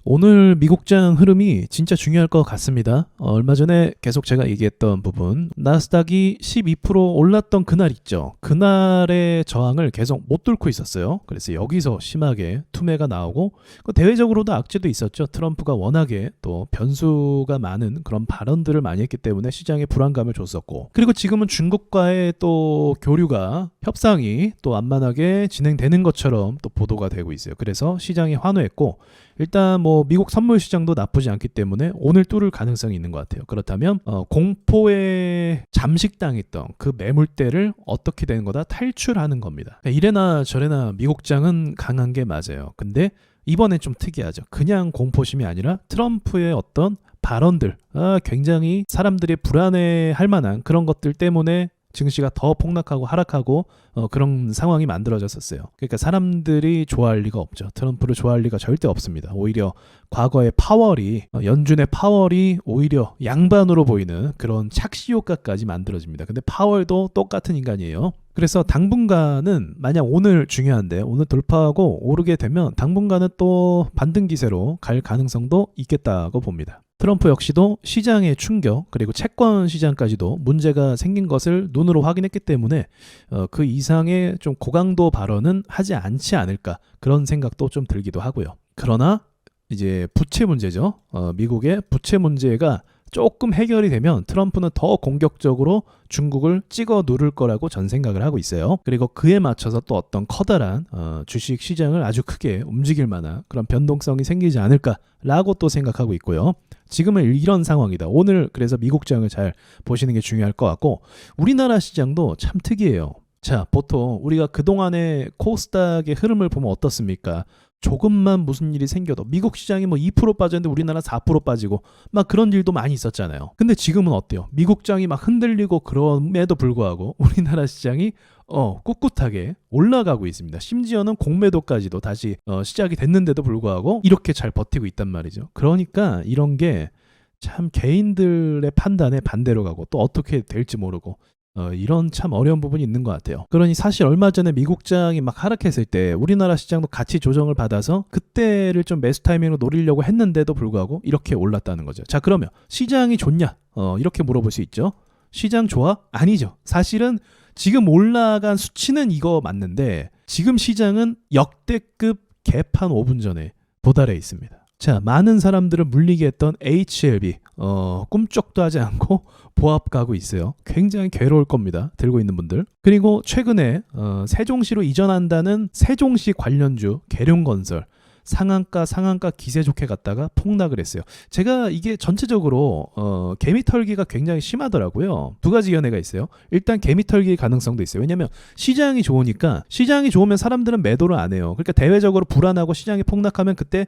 오늘 미국장 흐름이 진짜 중요할 것 같습니다. 얼마 전에 계속 제가 얘기했던 부분, 나스닥이 12% 올랐던 그날 있죠. 그날의 저항을 계속 못 뚫고 있었어요. 그래서 여기서 심하게 투매가 나오고, 대외적으로도 악재도 있었죠. 트럼프가 워낙에 또 변수가 많은 그런 발언들을 많이 했기 때문에 시장에 불안감을 줬었고, 그리고 지금은 중국과의 또 교류가, 협상이 또 완만하게 진행되는 것처럼 또 보도가 되고 있어요. 그래서 시장이 환호했고, 일단 뭐 미국 선물 시장도 나쁘지 않기 때문에 오늘 뚫을 가능성이 있는 것 같아요. 그렇다면 공포에 잠식당했던 그 매물대를 어떻게 되는 거다? 탈출하는 겁니다. 이래나 저래나 미국장은 강한 게 맞아요. 근데 이번엔 좀 특이하죠. 그냥 공포심이 아니라 트럼프의 어떤 발언들, 굉장히 사람들이 불안해할 만한 그런 것들 때문에 증시가 더 폭락하고 하락하고 그런 상황이 만들어졌었어요. 그러니까 사람들이 좋아할 리가 없죠. 트럼프를 좋아할 리가 절대 없습니다. 오히려 과거의 파월이, 연준의 파월이 오히려 양반으로 보이는 그런 착시 효과까지 만들어집니다. 근데 파월도 똑같은 인간이에요. 그래서 당분간은, 만약 오늘 중요한데 오늘 돌파하고 오르게 되면 당분간은 또 반등 기세로 갈 가능성도 있겠다고 봅니다. 트럼프 역시도 시장의 충격, 그리고 채권 시장까지도 문제가 생긴 것을 눈으로 확인했기 때문에 그 이상의 좀 고강도 발언은 하지 않지 않을까, 그런 생각도 좀 들기도 하고요. 그러나 이제 부채 문제죠. 미국의 부채 문제가 조금 해결이 되면 트럼프는 더 공격적으로 중국을 찍어 누를 거라고 전 생각을 하고 있어요. 그리고 그에 맞춰서 또 어떤 커다란 주식 시장을 아주 크게 움직일 만한 그런 변동성이 생기지 않을까라고 또 생각하고 있고요. 지금은 이런 상황이다. 오늘 그래서 미국장을 잘 보시는 게 중요할 것 같고, 우리나라 시장도 참 특이해요. 자, 보통 우리가 그동안의 코스닥의 흐름을 보면 어떻습니까? 조금만 무슨 일이 생겨도 미국 시장이 뭐 2% 빠졌는데 우리나라 4% 빠지고 막 그런 일도 많이 있었잖아요. 근데 지금은 어때요? 미국장이 막 흔들리고 그럼에도 불구하고 우리나라 시장이 꿋꿋하게 올라가고 있습니다. 심지어는 공매도까지도 다시 시작이 됐는데도 불구하고 이렇게 잘 버티고 있단 말이죠. 그러니까 이런 게 참 개인들의 판단에 반대로 가고 또 어떻게 될지 모르고 이런 참 어려운 부분이 있는 것 같아요. 그러니 사실 얼마 전에 미국장이 막 하락했을 때 우리나라 시장도 같이 조정을 받아서 그때를 좀 매수 타이밍으로 노리려고 했는데도 불구하고 이렇게 올랐다는 거죠. 자, 그러면 시장이 좋냐? 이렇게 물어볼 수 있죠. 시장 좋아? 아니죠. 사실은 지금 올라간 수치는 이거 맞는데 지금 시장은 역대급 개판 5분 전에 도달해 있습니다. 자, 많은 사람들을 물리게 했던 HLB 꿈쩍도 하지 않고 보합 가고 있어요. 굉장히 괴로울 겁니다. 들고 있는 분들. 그리고 최근에 세종시로 이전한다는 세종시 관련주 계룡건설 상한가 기세 좋게 갔다가 폭락을 했어요. 제가 이게 전체적으로 개미털기가 굉장히 심하더라고요. 두 가지 연애가 있어요. 일단 개미털기 가능성도 있어요. 왜냐하면 시장이 좋으니까, 시장이 좋으면 사람들은 매도를 안 해요. 그러니까 대외적으로 불안하고 시장이 폭락하면 그때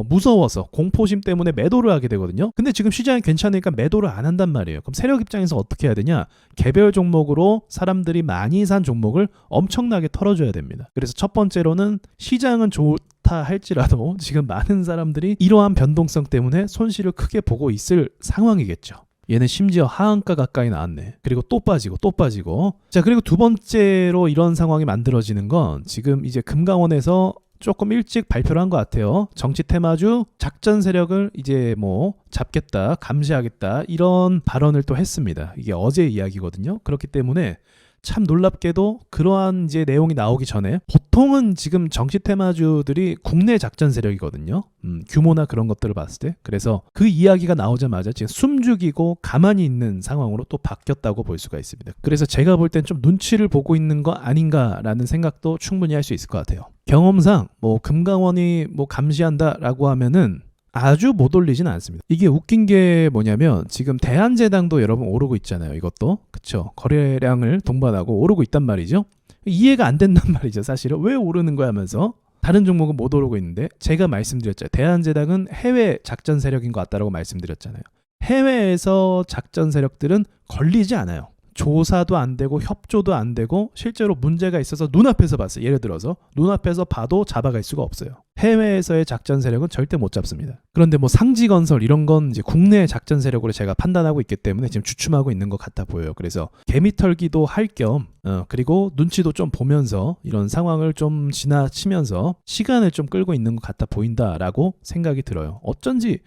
무서워서 공포심 때문에 매도를 하게 되거든요. 근데 지금 시장이 괜찮으니까 매도를 안 한단 말이에요. 그럼 세력 입장에서 어떻게 해야 되냐? 개별 종목으로 사람들이 많이 산 종목을 엄청나게 털어줘야 됩니다. 그래서 첫 번째로는 시장은 좋다 할지라도 지금 많은 사람들이 이러한 변동성 때문에 손실을 크게 보고 있을 상황이겠죠. 얘는 심지어 하한가 가까이 나왔네. 그리고 또 빠지고 또 빠지고. 자, 그리고 두 번째로 이런 상황이 만들어지는 건 지금 이제 금강원에서 조금 일찍 발표를 한 것 같아요. 정치 테마주 작전 세력을 이제 뭐 잡겠다, 감시하겠다, 이런 발언을 또 했습니다. 이게 어제 이야기거든요. 그렇기 때문에 참 놀랍게도 그러한 이제 내용이 나오기 전에, 보통은 지금 정치 테마주들이 국내 작전 세력이거든요. 규모나 그런 것들을 봤을 때. 그래서 그 이야기가 나오자마자 지금 숨죽이고 가만히 있는 상황으로 또 바뀌었다고 볼 수가 있습니다. 그래서 제가 볼 땐 좀 눈치를 보고 있는 거 아닌가라는 생각도 충분히 할 수 있을 것 같아요. 경험상 뭐 금강원이 뭐 감시한다라고 하면은 아주 못 올리진 않습니다. 이게 웃긴 게 뭐냐면 지금 대한제당도 여러분 오르고 있잖아요. 이것도 그쵸, 거래량을 동반하고 오르고 있단 말이죠. 이해가 안 된단 말이죠. 사실은 왜 오르는 거야 하면서 다른 종목은 못 오르고 있는데, 제가 말씀드렸잖아요. 대한제당은 해외 작전 세력인 것 같다라고 말씀드렸잖아요. 해외에서 작전 세력들은 걸리지 않아요. 조사도 안 되고 협조도 안 되고 실제로 문제가 있어서 눈앞에서 봤어요. 예를 들어서 눈앞에서 봐도 잡아갈 수가 없어요. 해외에서의 작전 세력은 절대 못 잡습니다. 그런데 뭐 상지건설 이런 건 이제 국내 작전 세력으로 제가 판단하고 있기 때문에 지금 주춤하고 있는 것 같아 보여요. 그래서 개미털기도 할 겸 그리고 눈치도 좀 보면서 이런 상황을 좀 지나치면서 시간을 좀 끌고 있는 것 같아 보인다라고 생각이 들어요. 어쩐지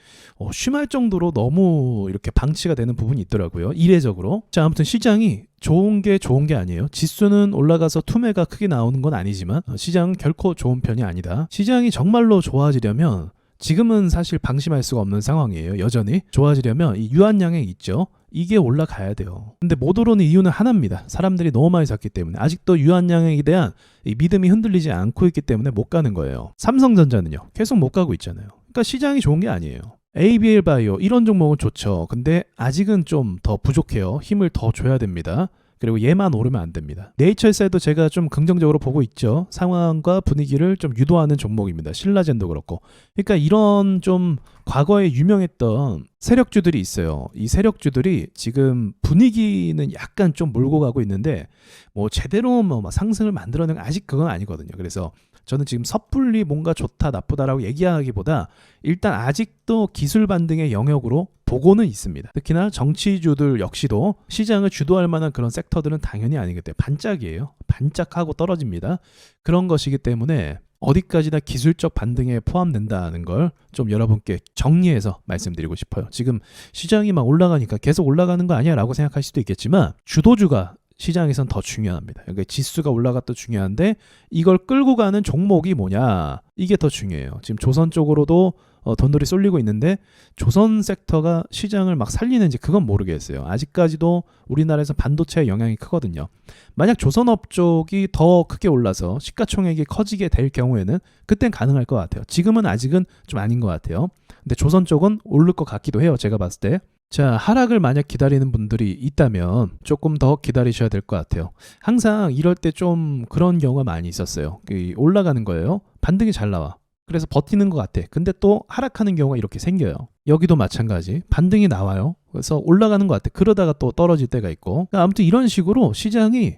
심할 정도로 너무 이렇게 방치가 되는 부분이 있더라고요. 이례적으로. 자, 아무튼 시장이 좋은 게 아니에요. 지수는 올라가서 투매가 크게 나오는 건 아니지만 시장은 결코 좋은 편이 아니다. 시장이 정말로 좋아지려면 지금은 사실 방심할 수가 없는 상황이에요. 여전히 좋아지려면 이 유한양액 있죠. 이게 올라가야 돼요. 근데 못 오르는 이유는 하나입니다. 사람들이 너무 많이 샀기 때문에. 아직도 유한양액에 대한 이 믿음이 흔들리지 않고 있기 때문에 못 가는 거예요. 삼성전자는요. 계속 못 가고 있잖아요. 그러니까 시장이 좋은 게 아니에요. ABL 바이오 이런 종목은 좋죠. 근데 아직은 좀 더 부족해요. 힘을 더 줘야 됩니다. 그리고 얘만 오르면 안 됩니다. 네이처에서도 제가 좀 긍정적으로 보고 있죠. 상황과 분위기를 좀 유도하는 종목입니다. 신라젠도 그렇고. 그러니까 이런 좀 과거에 유명했던 세력주들이 있어요. 이 세력주들이 지금 분위기는 약간 좀 몰고 가고 있는데 뭐 제대로 뭐 상승을 만들어내는 아직 그건 아니거든요. 그래서 저는 지금 섣불리 뭔가 좋다 나쁘다라고 얘기하기보다 일단 아직도 기술 반등의 영역으로 보고는 있습니다. 특히나 정치주들 역시도 시장을 주도할 만한 그런 섹터들은 당연히 아니겠대요. 반짝이에요. 반짝하고 떨어집니다. 그런 것이기 때문에 어디까지나 기술적 반등에 포함된다는 걸 좀 여러분께 정리해서 말씀드리고 싶어요. 지금 시장이 막 올라가니까 계속 올라가는 거 아니야 라고 생각할 수도 있겠지만 주도주가 시장에선 더 중요합니다. 그러니까 지수가 올라갔도 중요한데 이걸 끌고 가는 종목이 뭐냐 이게 더 중요해요. 지금 조선 쪽으로도 돈들이 쏠리고 있는데 조선 섹터가 시장을 막 살리는지 그건 모르겠어요. 아직까지도 우리나라에서 반도체의 영향이 크거든요. 만약 조선업 쪽이 더 크게 올라서 시가총액이 커지게 될 경우에는 그땐 가능할 것 같아요. 지금은 아직은 좀 아닌 것 같아요. 근데 조선 쪽은 오를 것 같기도 해요. 제가 봤을 때. 자, 하락을 만약 기다리는 분들이 있다면 조금 더 기다리셔야 될 것 같아요. 항상 이럴 때 좀 그런 경우가 많이 있었어요. 올라가는 거예요. 반등이 잘 나와. 그래서 버티는 것 같아. 근데 또 하락하는 경우가 이렇게 생겨요. 여기도 마찬가지. 반등이 나와요. 그래서 올라가는 것 같아. 그러다가 또 떨어질 때가 있고. 아무튼 이런 식으로 시장이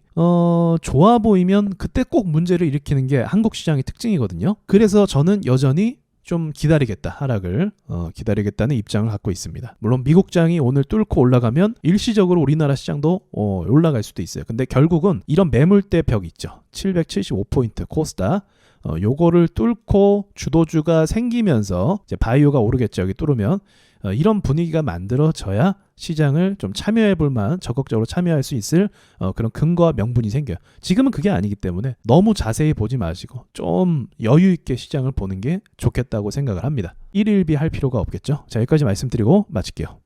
좋아 보이면 그때 꼭 문제를 일으키는 게 한국 시장의 특징이거든요. 그래서 저는 여전히 좀 기다리겠다, 하락을 기다리겠다는 입장을 갖고 있습니다. 물론 미국장이 오늘 뚫고 올라가면 일시적으로 우리나라 시장도 올라갈 수도 있어요. 근데 결국은 이런 매물대 벽 있죠. 775포인트 코스닥 요거를 뚫고 주도주가 생기면서 이제 바이오가 오르겠죠. 여기 뚫으면 이런 분위기가 만들어져야 시장을 좀 참여해 볼 만한 적극적으로 참여할 수 있을 그런 근거와 명분이 생겨요. 지금은 그게 아니기 때문에 너무 자세히 보지 마시고 좀 여유 있게 시장을 보는 게 좋겠다고 생각을 합니다. 일일비 할 필요가 없겠죠. 자, 여기까지 말씀드리고 마칠게요.